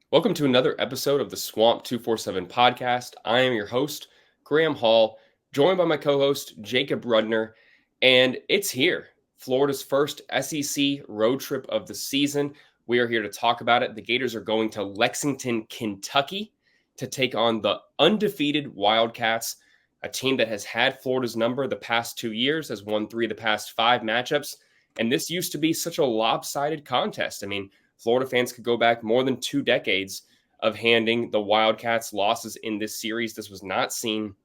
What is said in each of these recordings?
Welcome to another episode of the Swamp247 podcast. I am your host, Graham Hall, joined by my co host, Jacob Rudner, and it's here. Florida's first SEC road trip of the season. We are here to talk about it. The Gators are going to Lexington, Kentucky to take on the undefeated Wildcats, a team that has had Florida's number the past 2 years, has won 3 of the past 5 matchups. And this used to be such a lopsided contest. Florida fans could go back more than 2 decades of handing the Wildcats losses in this series. This was not seen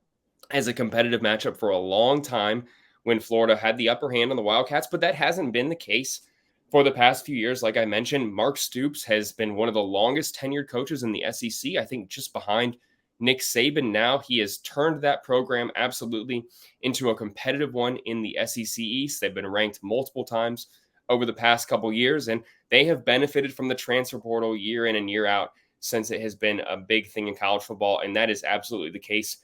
as a competitive matchup for a long time when Florida had the upper hand on the Wildcats, but that hasn't been the case for the past few years. Like I mentioned, Mark Stoops has been one of the longest tenured coaches in the SEC, I think just behind Nick Saban. Now he has turned that program absolutely into a competitive one in the SEC East. They've been ranked multiple times over the past couple years, and they have benefited from the transfer portal year in and year out since it has been a big thing in college football, and that is absolutely the case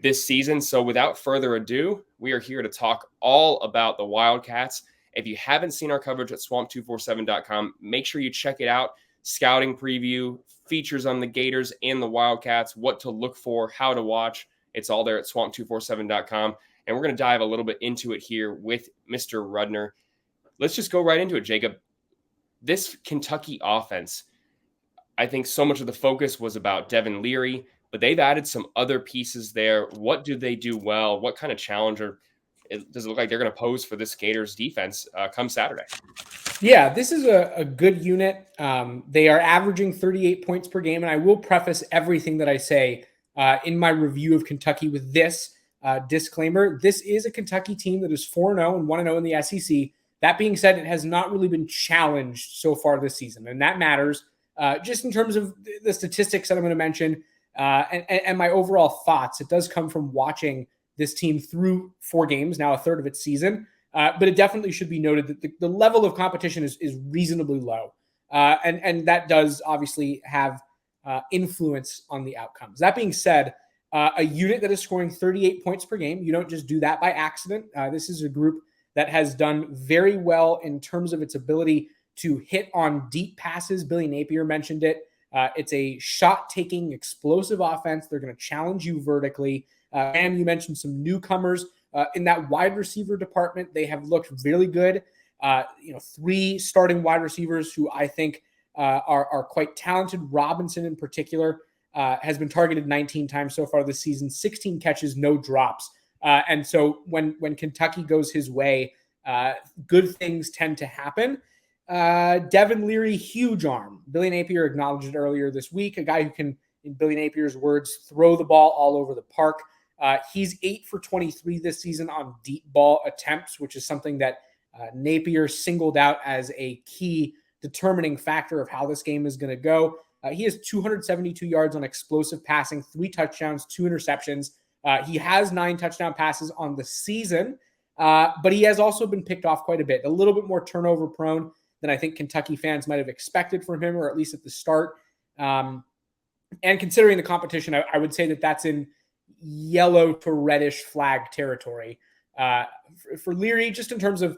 this season. So without further ado, we are here to talk all about the Wildcats. If you haven't seen our coverage at swamp247.com, make sure you check it out. Scouting preview, features on the Gators and the Wildcats, what to look for, how to watch. It's all there at swamp247.com. And we're going to dive a little bit into it here with Mr. Rudner. Let's just go right into it, Jacob. This Kentucky offense, I think so much of the focus was about Devin Leary, but they've added some other pieces there. What do they do well? What kind of challenger does it look like they're going to pose for this Gators defense come Saturday? Yeah, this is a good unit. They are averaging 38 points per game, and I will preface everything that I say in my review of Kentucky with this disclaimer. This is a Kentucky team that is 4-0 and 1-0 in the SEC. That being said, it has not really been challenged so far this season, and that matters just in terms of the statistics that I'm going to mention and my overall thoughts. It does come from watching this team through 4 games, now a third of its season, but it definitely should be noted that the level of competition is reasonably low, and that does obviously have influence on the outcomes. That being said, a unit that is scoring 38 points per game, you don't just do that by accident. This is a group that has done very well in terms of its ability to hit on deep passes. Billy Napier mentioned it. It's a shot-taking, explosive offense. They're going to challenge you vertically. And you mentioned some newcomers in that wide receiver department. They have looked really good. 3 starting wide receivers who I think are quite talented. Robinson in particular has been targeted 19 times so far this season, 16 catches, no drops. And so when Kentucky goes his way, good things tend to happen. Devin Leary, huge arm. Billy Napier acknowledged it earlier this week. A guy who can, in Billy Napier's words, throw the ball all over the park. He's 8 for 23 this season on deep ball attempts, which is something that Napier singled out as a key determining factor of how this game is going to go. He has 272 yards on explosive passing, 3 touchdowns, 2 interceptions. He has 9 touchdown passes on the season, but he has also been picked off quite a bit, a little bit more turnover prone than I think Kentucky fans might have expected from him, or at least at the start. And considering the competition, I would say that that's in yellow to reddish flag territory. For Leary, just in terms of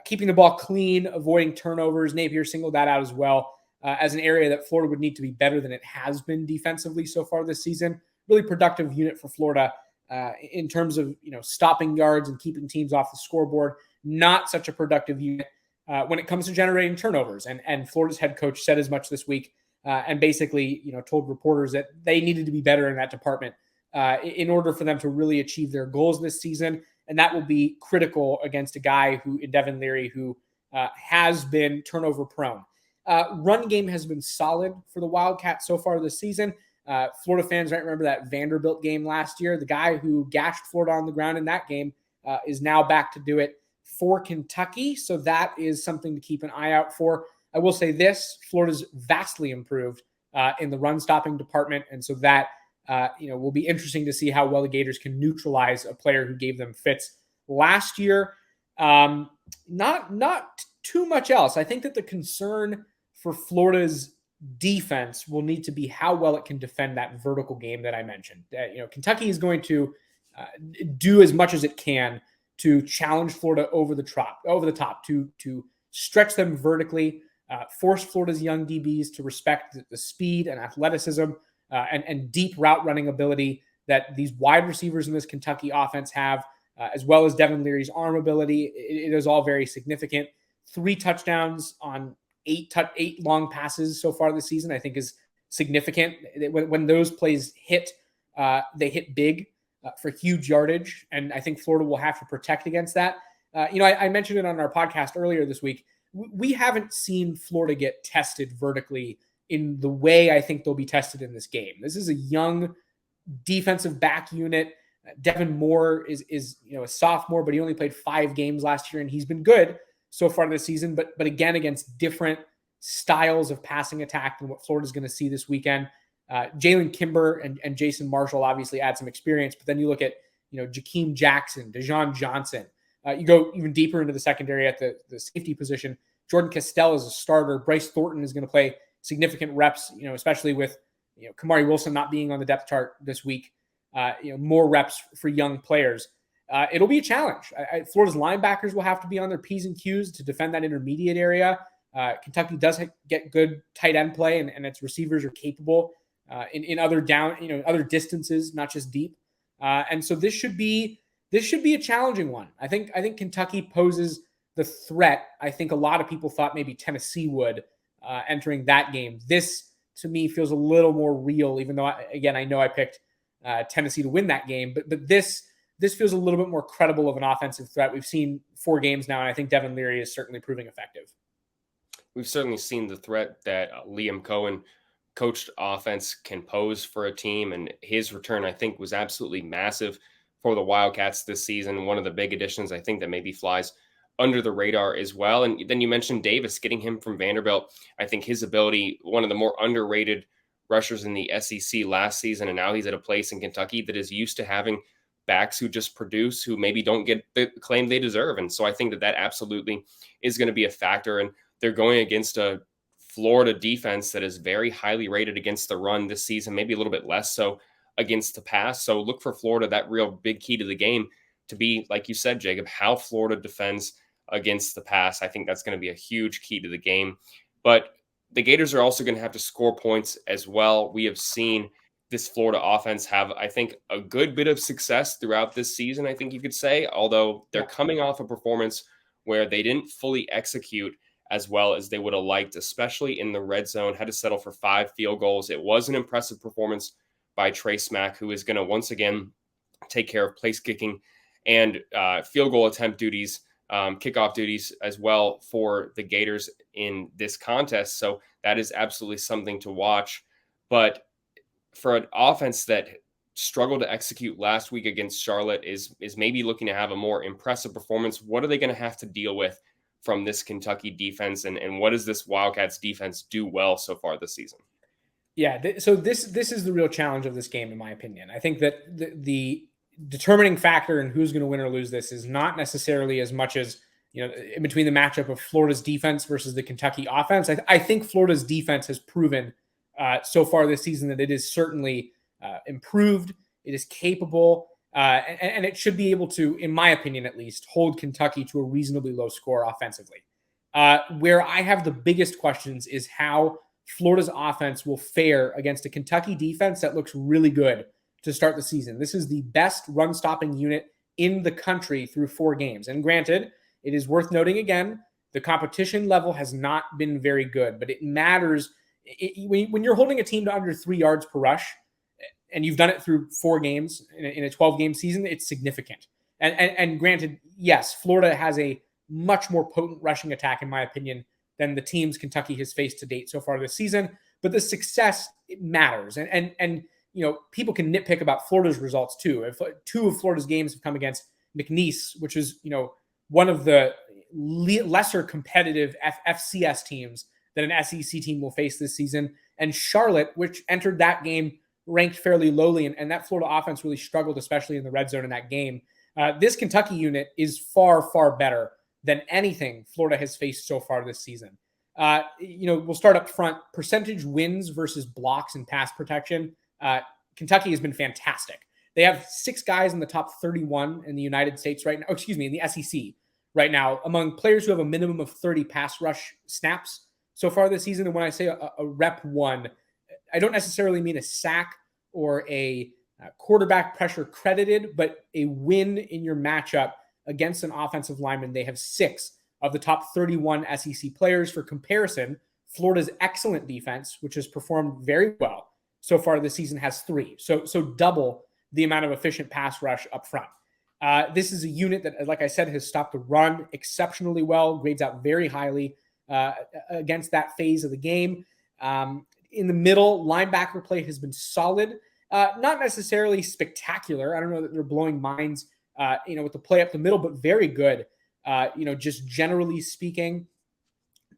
keeping the ball clean, avoiding turnovers, Napier singled that out as well as an area that Florida would need to be better than it has been defensively so far this season. Really productive unit for Florida in terms of stopping yards and keeping teams off the scoreboard. Not such a productive unit when it comes to generating turnovers. And Florida's head coach said as much this week and basically told reporters that they needed to be better in that department in order for them to really achieve their goals this season. And that will be critical against a guy who, in Devin Leary, who has been turnover prone. Run game has been solid for the Wildcats so far this season. Florida fans might remember that Vanderbilt game last year. The guy who gashed Florida on the ground in that game is now back to do it for Kentucky. So that is something to keep an eye out for. I will say this, Florida's vastly improved in the run stopping department. And so that, will be interesting to see how well the Gators can neutralize a player who gave them fits last year. Not too much else. I think that the concern for Florida's defense will need to be how well it can defend that vertical game that I mentioned. Kentucky is going to do as much as it can to challenge Florida over the top, to stretch them vertically. force Florida's young DBs to respect the speed and athleticism and deep route running ability that these wide receivers in this Kentucky offense have, as well as Devin Leary's arm ability. It is all very significant. 3 touchdowns on 8 long passes so far this season, I think, is significant. When those plays hit, they hit big for huge yardage, and I think Florida will have to protect against that. I mentioned it on our podcast earlier this week. We haven't seen Florida get tested vertically in the way I think they'll be tested in this game. This is a young defensive back unit. Devin Moore is a sophomore, but he only played 5 games last year, and he's been good so far this season. But again, against different styles of passing attack than what Florida's going to see this weekend. Jalen Kimber and Jason Marshall obviously add some experience, but then you look at Jakeem Jackson, Dejon Johnson. You go even deeper into the secondary at the safety position. Jordan Castell is a starter. Bryce Thornton is going to play significant reps, especially with Kamari Wilson not being on the depth chart this week. More reps for young players. It'll be a challenge. Florida's linebackers will have to be on their P's and Q's to defend that intermediate area. Kentucky does get good tight end play, and its receivers are capable in other other distances, not just deep. And so this should be a challenging one. I think Kentucky poses the threat. I think a lot of people thought maybe Tennessee would entering that game. This to me feels a little more real, even though I know I picked Tennessee to win that game, but this feels a little bit more credible of an offensive threat. We've seen 4 games now, and I think Devin Leary is certainly proving effective. We've certainly seen the threat that Liam Cohen coached offense can pose for a team, and his return, I think, was absolutely massive for the Wildcats this season. One of the big additions, I think, that maybe flies under the radar as well. And then you mentioned Davis, getting him from Vanderbilt. I think his ability, one of the more underrated rushers in the SEC last season, and now he's at a place in Kentucky that is used to having backs who just produce, who maybe don't get the claim they deserve. And so I think that absolutely is going to be a factor. And they're going against a Florida defense that is very highly rated against the run this season, maybe a little bit less so against the pass. So look for Florida, that real big key to the game, to be, like you said, Jacob, how Florida defends against the pass. I think that's going to be a huge key to the game. But the Gators are also going to have to score points as well. We have seen this Florida offense have, I think, a good bit of success throughout this season, I think you could say, although they're coming off a performance where they didn't fully execute as well as they would have liked, especially in the red zone, had to settle for 5 field goals. It was an impressive performance by Trey Smack, who is going to once again take care of place kicking and field goal attempt duties, kickoff duties as well for the Gators in this contest. So that is absolutely something to watch. But for an offense that struggled to execute last week against Charlotte is maybe looking to have a more impressive performance, what are they going to have to deal with from this Kentucky defense, and what does this Wildcats defense do well so far this season? Yeah, so this is the real challenge of this game, in my opinion. I think that the determining factor in who's going to win or lose this is not necessarily as much as in between the matchup of Florida's defense versus the Kentucky offense. I think Florida's defense has proven so far this season that it is certainly improved. It is capable. And it should be able to, in my opinion at least, hold Kentucky to a reasonably low score offensively. Where I have the biggest questions is how Florida's offense will fare against a Kentucky defense that looks really good to start the season. This is the best run-stopping unit in the country through 4 games. And granted, it is worth noting again, the competition level has not been very good, but it matters. When you're holding a team to under 3 yards per rush, and you've done it through 4 games in a 12-game season, it's significant. And granted, yes, Florida has a much more potent rushing attack, in my opinion, than the teams Kentucky has faced to date so far this season. But the success, it matters. And people can nitpick about Florida's results too. If 2 of Florida's games have come against McNeese, which is one of the lesser competitive FCS teams that an SEC team will face this season, and Charlotte, which entered that game ranked fairly lowly, and that Florida offense really struggled, especially in the red zone in that game. This Kentucky unit is far, far better than anything Florida has faced so far this season. We'll start up front. Percentage wins versus blocks and pass protection. Kentucky has been fantastic. They have 6 guys in the top 31 in the United States right now. In the SEC right now, among players who have a minimum of 30 pass rush snaps. so far this season. And when I say a rep one, I don't necessarily mean a sack or a quarterback pressure credited, but a win in your matchup against an offensive lineman. They have 6 of the top 31 SEC players. For comparison, Florida's excellent defense, which has performed very well so far this season, has 3. So double the amount of efficient pass rush up front. This is a unit that, like I said, has stopped the run exceptionally well, grades out very highly against that phase of the game. In the middle, linebacker play has been solid. Not necessarily spectacular. I don't know that they're blowing minds, with the play up the middle, but very good. Just generally speaking,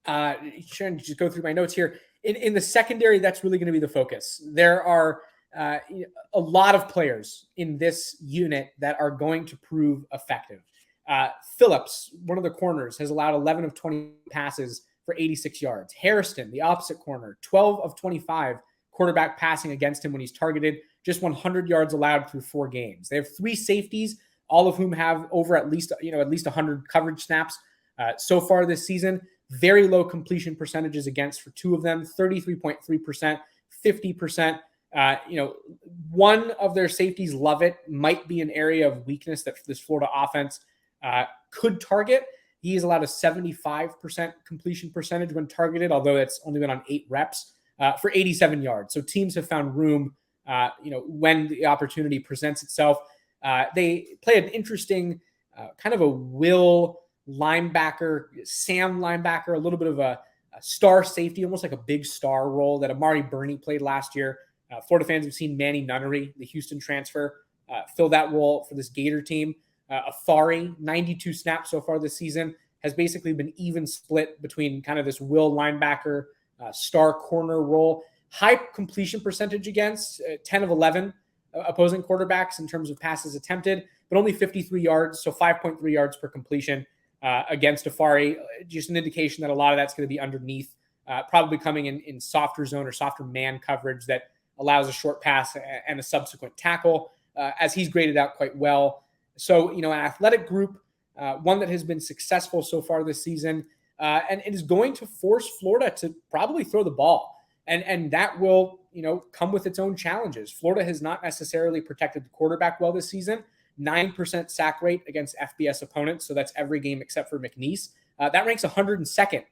trying to just go through my notes here. In the secondary, that's really going to be the focus. There are a lot of players in this unit that are going to prove effective. Phillips, one of the corners, has allowed 11 of 20 passes for 86 yards. Hairston, the opposite corner, 12 of 25 quarterback passing against him when he's targeted, just 100 yards allowed through 4 games. They have 3 safeties, all of whom have over at least 100 coverage snaps so far this season. Very low completion percentages against for 2 of them, 33.3%, 50%. One of their safeties, Lovett, might be an area of weakness that this Florida offense could target. He has allowed a 75% completion percentage when targeted, although it's only been on 8 reps for 87 yards. So teams have found room, when the opportunity presents itself. They play an interesting kind of a will linebacker, Sam linebacker, a little bit of a star safety, almost like a big star role that Amari Burney played last year. Florida fans have seen Manny Nunnery, the Houston transfer, fill that role for this Gator team. Afari, 92 snaps so far this season, has basically been even split between kind of this will linebacker, star corner role. High completion percentage against 10 of 11 opposing quarterbacks in terms of passes attempted, but only 53 yards, so 5.3 yards per completion against Afari. Just an indication that a lot of that's going to be underneath, probably coming in softer zone or softer man coverage that allows a short pass and a subsequent tackle, as he's graded out quite well. So, an athletic group, one that has been successful so far this season, and it is going to force Florida to probably throw the ball. And that will, come with its own challenges. Florida has not necessarily protected the quarterback well this season. 9% sack rate against FBS opponents, so that's every game except for McNeese. That ranks 102nd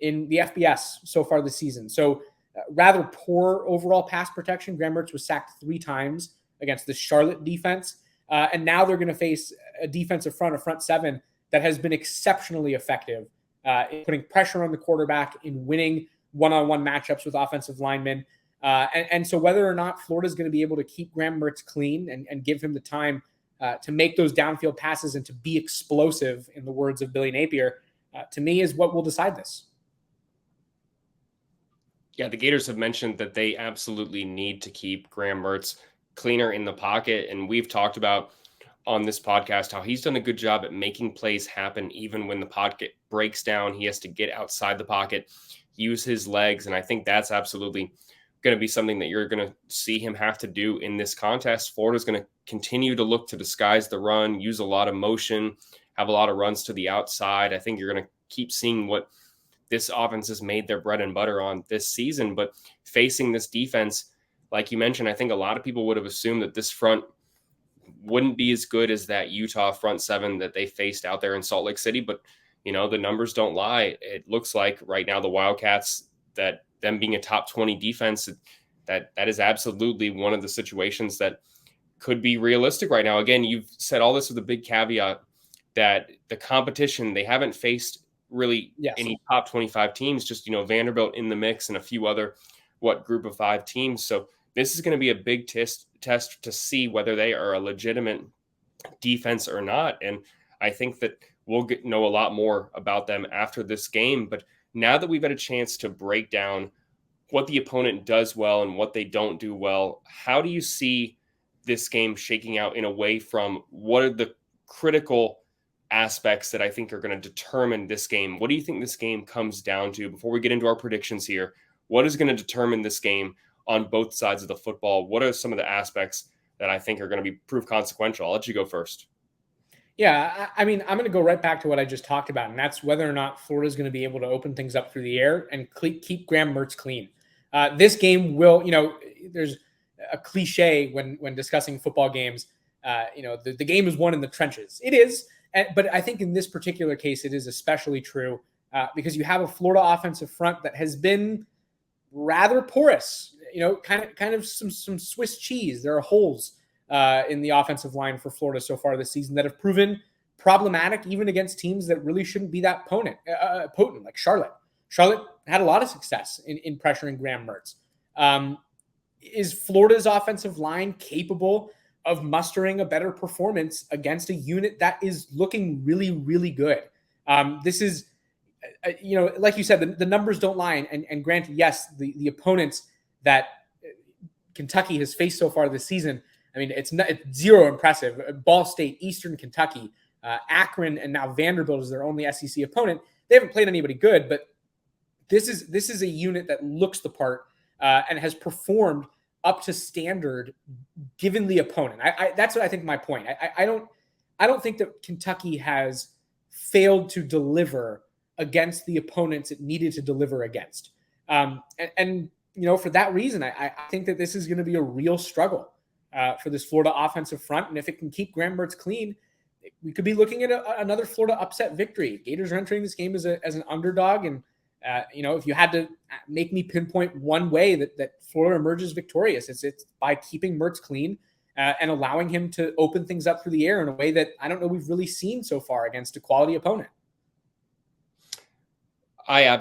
in the FBS so far this season. So rather poor overall pass protection. Graham Mertz was sacked 3 times against the Charlotte defense. And now they're going to face a defensive front, a front 7, that has been exceptionally effective in putting pressure on the quarterback, in winning one-on-one matchups with offensive linemen. And so whether or not Florida is going to be able to keep Graham Mertz clean and give him the time to make those downfield passes and to be explosive, in the words of Billy Napier, to me is what will decide this. Yeah, the Gators have mentioned that they absolutely need to keep Graham Mertz cleaner in the pocket. And we've talked about on this podcast how he's done a good job at making plays happen. Even when the pocket breaks down, he has to get outside the pocket, use his legs. And I think that's absolutely going to be something that you're going to see him have to do in this contest. Florida's going to continue to look to disguise the run, use a lot of motion, have a lot of runs to the outside. I think you're going to keep seeing what this offense has made their bread and butter on this season. But facing this defense, like you mentioned, I think a lot of people would have assumed that this front wouldn't be as good as that Utah front 7 that they faced out there in Salt Lake City. But, the numbers don't lie. It looks like right now the Wildcats, that them being a top 20 defense, that is absolutely one of the situations that could be realistic right now. Again, you've said all this with a big caveat that the competition, they haven't faced really any top 25 teams, just, Vanderbilt in the mix and a few other group of 5 teams. So this is going to be a big test to see whether they are a legitimate defense or not. And I think that we'll know a lot more about them after this game. But now that we've had a chance to break down what the opponent does well and what they don't do well, how do you see this game shaking out in a way from what are the critical aspects that I think are going to determine this game? What do you think this game comes down to before we get into our predictions here? What is going to determine this game on both sides of the football? What are some of the aspects that I think are going to be proof consequential? I'll let you go first. Yeah, I mean, I'm going to go right back to what I just talked about, and that's whether or not Florida is going to be able to open things up through the air and keep Graham Mertz clean. This game will, there's a cliche when discussing football games. The game is won in the trenches. It is, but I think in this particular case, it is especially true because you have a Florida offensive front that has been rather porous. Kind of some Swiss cheese. There are holes in the offensive line for Florida so far this season that have proven problematic even against teams that really shouldn't be that potent, like Charlotte. Charlotte had a lot of success in pressuring Graham Mertz. Is Florida's offensive line capable of mustering a better performance against a unit that is looking really, really good? This is, like you said, the numbers don't lie. And granted, yes, the opponents that Kentucky has faced so far this season, I mean, it's zero impressive. Ball State, Eastern Kentucky, Akron, and now Vanderbilt is their only SEC opponent. They haven't played anybody good, but this is a unit that looks the part and has performed up to standard given the opponent. That's what I think my point. I don't think that Kentucky has failed to deliver against the opponents it needed to deliver against. For that reason, I think that this is going to be a real struggle for this Florida offensive front. And if it can keep Graham Mertz clean, we could be looking at another Florida upset victory. Gators are entering this game as an underdog. And, if you had to make me pinpoint one way that Florida emerges victorious, it's by keeping Mertz clean and allowing him to open things up through the air in a way that I don't know we've really seen so far against a quality opponent. I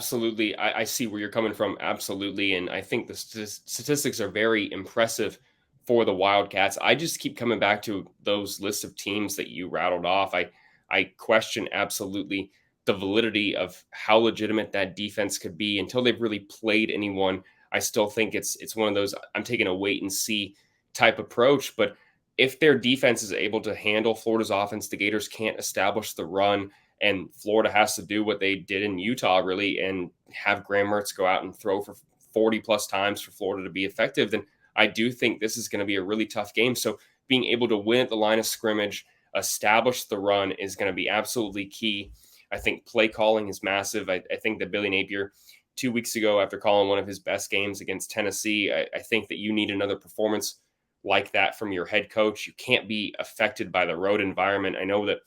see where you're coming from. Absolutely. And I think the statistics are very impressive for the Wildcats. I just keep coming back to those lists of teams that you rattled off. I question absolutely the validity of how legitimate that defense could be until they've really played anyone. I still think it's one of those, I'm taking a wait and see type approach. But if their defense is able to handle Florida's offense, the Gators can't establish the run, and Florida has to do what they did in Utah, really, and have Graham Mertz go out and throw for 40 plus times for Florida to be effective, then I do think this is going to be a really tough game. So being able to win at the line of scrimmage, establish the run is going to be absolutely key. I think play calling is massive. I think that Billy Napier 2 weeks ago, after calling one of his best games against Tennessee, I think that you need another performance like that from your head coach. You can't be affected by the road environment. I know that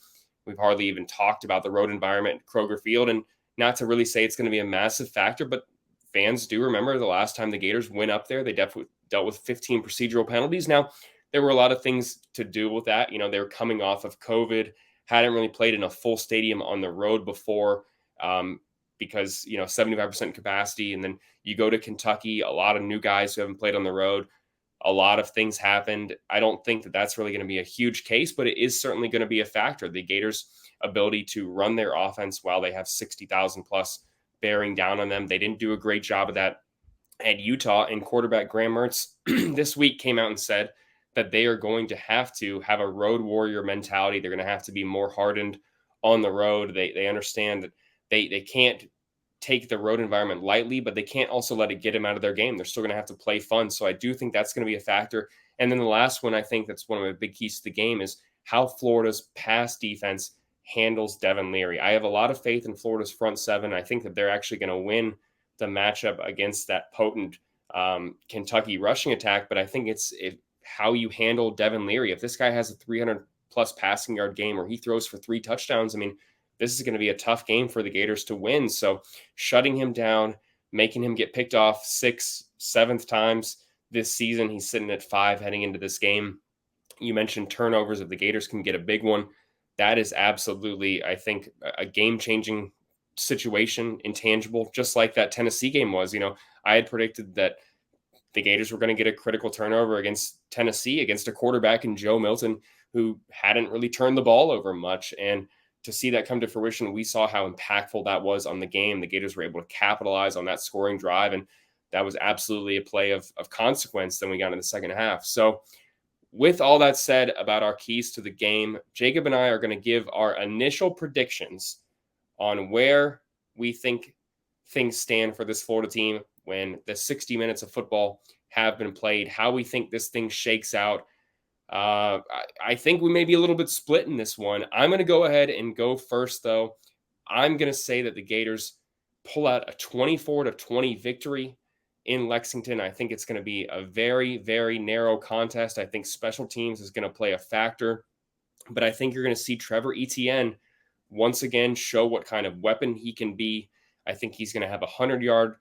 we've hardly even talked about the road environment at Kroger Field, and not to really say it's going to be a massive factor, but fans do remember the last time the Gators went up there, they definitely dealt with 15 procedural penalties. Now, there were a lot of things to do with that. They were coming off of COVID, hadn't really played in a full stadium on the road before because, 75% capacity. And then you go to Kentucky, a lot of new guys who haven't played on the road. A lot of things happened. I don't think that that's really going to be a huge case, but it is certainly going to be a factor. The Gators' ability to run their offense while they have 60,000 plus bearing down on them. They didn't do a great job of that at Utah, and quarterback Graham Mertz this week came out and said that they are going to have a road warrior mentality. They're going to have to be more hardened on the road. They understand that they can't take the road environment lightly, but they can't also let it get them out of their game. They're still going to have to play fun. So I do think that's going to be a factor. And then the last one, I think that's one of the big keys to the game, is how Florida's pass defense handles Devin Leary. I have a lot of faith in Florida's front seven. I think that they're actually going to win the matchup against that potent Kentucky rushing attack. But I think it's how you handle Devin Leary. If this guy has a 300 plus passing yard game or he throws for 3 touchdowns, I mean, this is going to be a tough game for the Gators to win. So shutting him down, making him get picked off 6th, 7th times this season. He's sitting at 5 heading into this game. You mentioned turnovers. If the Gators can get a big one, that is absolutely, I think, a game-changing situation, intangible, just like that Tennessee game was. I had predicted that the Gators were going to get a critical turnover against Tennessee, against a quarterback in Joe Milton, who hadn't really turned the ball over much. And to see that come to fruition, we saw how impactful that was on the game. The Gators were able to capitalize on that scoring drive, and that was absolutely a play of consequence. Then we got in the second half. So with all that said about our keys to the game, Jacob and I are going to give our initial predictions on where we think things stand for this Florida team when the 60 minutes of football have been played, how we think this thing shakes out. I think we may be a little bit split in this one. I'm going to go ahead and go first, though. I'm going to say that the Gators pull out a 24-20 victory in Lexington. I think it's going to be a very, very narrow contest. I think special teams is going to play a factor, but I think you're going to see Trevor Etienne once again show what kind of weapon he can be. I think he's going to have a 100-yard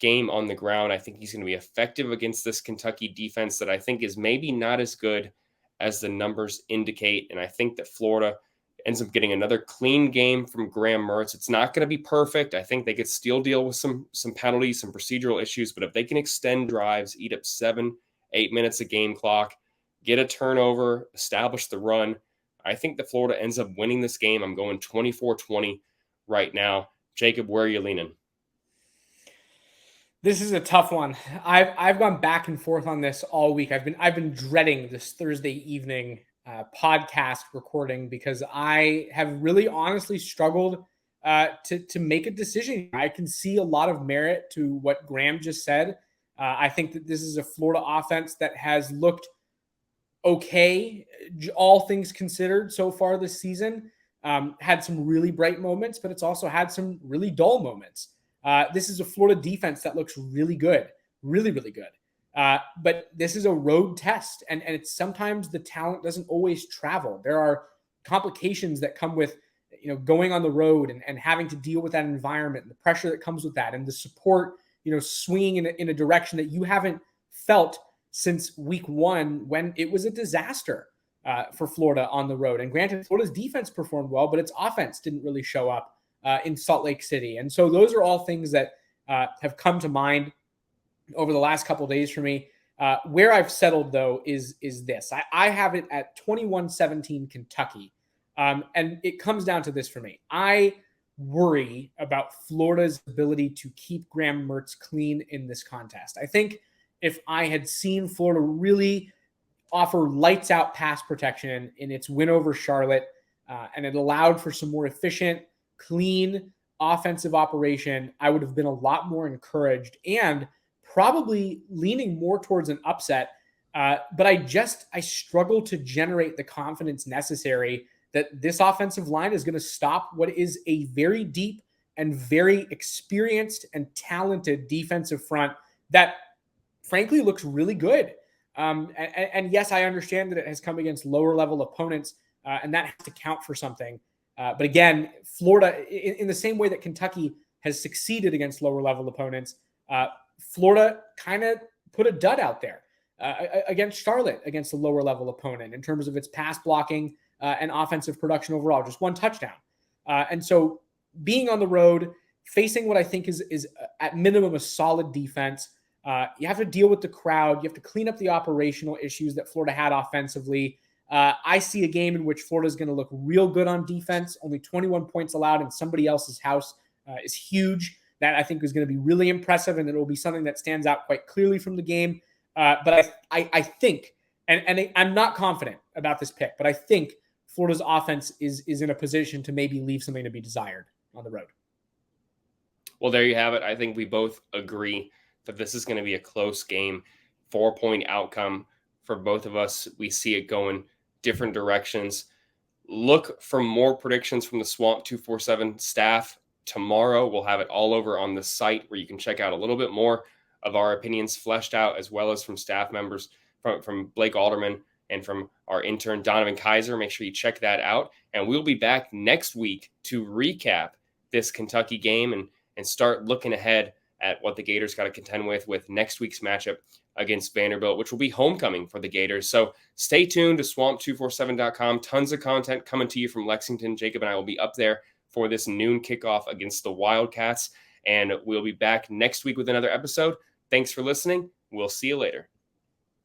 game on the ground. I think he's going to be effective against this Kentucky defense that I think is maybe not as good as the numbers indicate. And I think that Florida ends up getting another clean game from Graham Mertz. It's not going to be perfect. I think they could still deal with some penalties, some procedural issues, but if they can extend drives, eat up 7-8 minutes of game clock, get a turnover, establish the run, I think that Florida ends up winning this game. I'm going 24-20 right now. Jacob, where are you leaning? This is a tough one. I've gone back and forth on this all week. I've been dreading this Thursday evening podcast recording because I have really honestly struggled to make a decision. I can see a lot of merit to what Graham just said. I think that this is a Florida offense that has looked okay, all things considered, so far this season. Had some really bright moments, but it's also had some really dull moments. This is a Florida defense that looks really good, really, really good. But this is a road test, and it's sometimes the talent doesn't always travel. There are complications that come with going on the road and having to deal with that environment and the pressure that comes with that and the support swinging in a direction that you haven't felt since week one when it was a disaster for Florida on the road. And granted, Florida's defense performed well, but its offense didn't really show up in Salt Lake City. And so those are all things that have come to mind over the last couple of days for me. Where I've settled, though, is this. I have it at 21-17 Kentucky. And it comes down to this for me. I worry about Florida's ability to keep Graham Mertz clean in this contest. I think if I had seen Florida really offer lights out pass protection in its win over Charlotte, and it allowed for some more efficient, clean offensive operation, I would have been a lot more encouraged and probably leaning more towards an upset. But I struggle to generate the confidence necessary that this offensive line is going to stop what is a very deep and very experienced and talented defensive front that frankly looks really good. And yes, I understand that it has come against lower level opponents, and that has to count for something. But again, Florida, in the same way that Kentucky has succeeded against lower level opponents, Florida kind of put a dud out there against Charlotte, against a lower level opponent in terms of its pass blocking and offensive production overall, just one touchdown. And so being on the road, facing what I think is at minimum a solid defense, you have to deal with the crowd. You have to clean up the operational issues that Florida had offensively. I see a game in which Florida is going to look real good on defense. Only 21 points allowed in somebody else's house is huge. That I think is going to be really impressive, and it will be something that stands out quite clearly from the game. But I think, and I'm not confident about this pick, but I think Florida's offense is in a position to maybe leave something to be desired on the road. Well, there you have it. I think we both agree that this is going to be a close game, 4-point outcome for both of us. We see it going different directions. Look for more predictions from the Swamp247 staff tomorrow. We'll have it all over on the site where you can check out a little bit more of our opinions fleshed out, as well as from staff members from Blake Alderman and from our intern Donovan Kaiser. Make sure you check that out. And we'll be back next week to recap this Kentucky game and start looking ahead at what the Gators got to contend with next week's matchup against Vanderbilt, which will be homecoming for the Gators. So stay tuned to swamp247.com. Tons of content coming to you from Lexington. Jacob and I will be up there for this noon kickoff against the Wildcats. And we'll be back next week with another episode. Thanks for listening. We'll see you later.